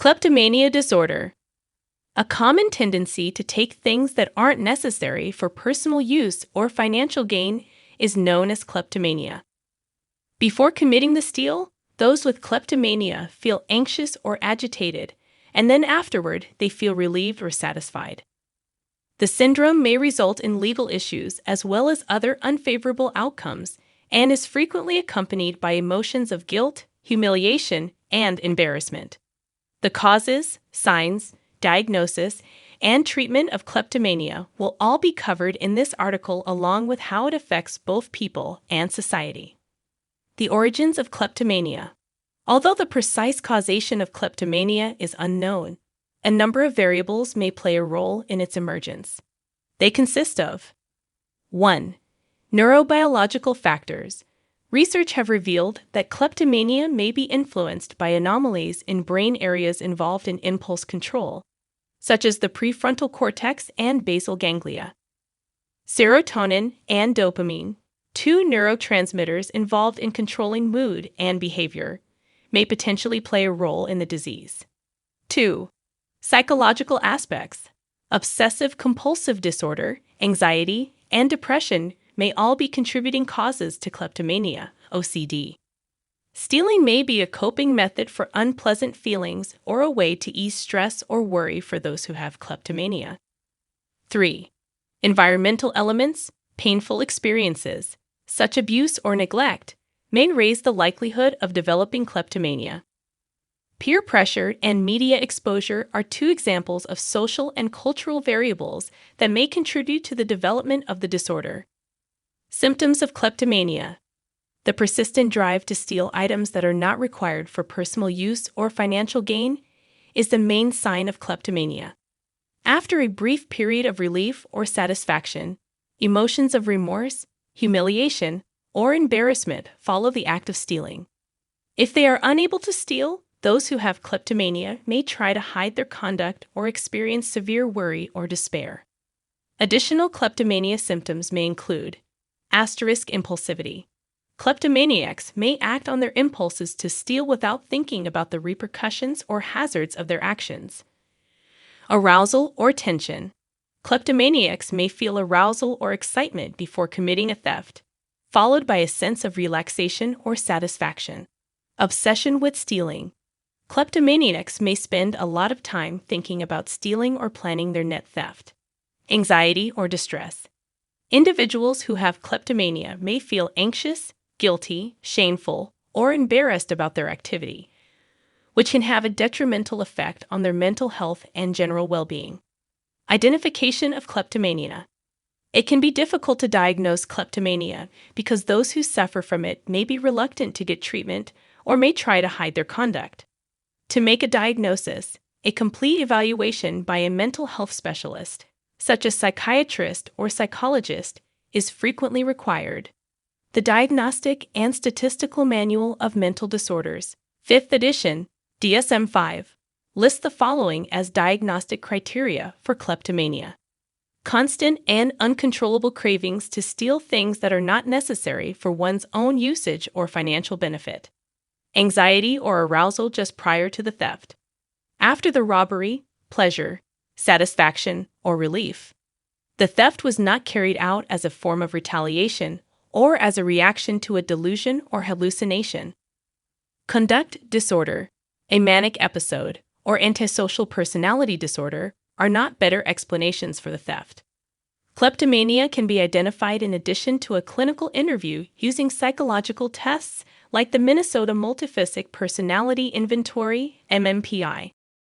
Kleptomania disorder. A common tendency to take things that aren't necessary for personal use or financial gain is known as kleptomania. Before committing the steal, those with kleptomania feel anxious or agitated, and then afterward they feel relieved or satisfied. The syndrome may result in legal issues as well as other unfavorable outcomes and is frequently accompanied by emotions of guilt, humiliation, and embarrassment. The causes, signs, diagnosis, and treatment of kleptomania will all be covered in this article along with how it affects both people and society. The origins of kleptomania. Although the precise causation of kleptomania is unknown, a number of variables may play a role in its emergence. They consist of 1. Neurobiological factors. Research have revealed that kleptomania may be influenced by anomalies in brain areas involved in impulse control, such as the prefrontal cortex and basal ganglia. Serotonin and dopamine, two neurotransmitters involved in controlling mood and behavior, may potentially play a role in the disease. 2. Psychological aspects. Obsessive-compulsive disorder, anxiety, and depression may all be contributing causes to kleptomania, OCD. Stealing may be a coping method for unpleasant feelings or a way to ease stress or worry for those who have kleptomania. 3. Environmental elements, painful experiences, such abuse or neglect, may raise the likelihood of developing kleptomania. Peer pressure and media exposure are two examples of social and cultural variables that may contribute to the development of the disorder. Symptoms of kleptomania. The persistent drive to steal items that are not required for personal use or financial gain is the main sign of kleptomania. After a brief period of relief or satisfaction, emotions of remorse, humiliation, or embarrassment follow the act of stealing. If they are unable to steal, those who have kleptomania may try to hide their conduct or experience severe worry or despair. Additional kleptomania symptoms may include impulsivity. Kleptomaniacs may act on their impulses to steal without thinking about the repercussions or hazards of their actions. Arousal or tension. Kleptomaniacs may feel arousal or excitement before committing a theft, followed by a sense of relaxation or satisfaction. Obsession with stealing. Kleptomaniacs may spend a lot of time thinking about stealing or planning their next theft. Anxiety or distress. Individuals who have kleptomania may feel anxious, guilty, shameful, or embarrassed about their activity, which can have a detrimental effect on their mental health and general well-being. Identification of kleptomania. It can be difficult to diagnose kleptomania because those who suffer from it may be reluctant to get treatment or may try to hide their conduct. To make a diagnosis, a complete evaluation by a mental health specialist, such as psychiatrist or psychologist, is frequently required. The Diagnostic and Statistical Manual of Mental Disorders, 5th edition, DSM-5, lists the following as diagnostic criteria for kleptomania. Constant and uncontrollable cravings to steal things that are not necessary for one's own usage or financial benefit. Anxiety or arousal just prior to the theft. After the robbery, pleasure, satisfaction, or relief. The theft was not carried out as a form of retaliation or as a reaction to a delusion or hallucination. Conduct disorder, a manic episode, or antisocial personality disorder are not better explanations for the theft. Kleptomania can be identified in addition to a clinical interview using psychological tests like the Minnesota Multiphasic Personality Inventory, MMPI.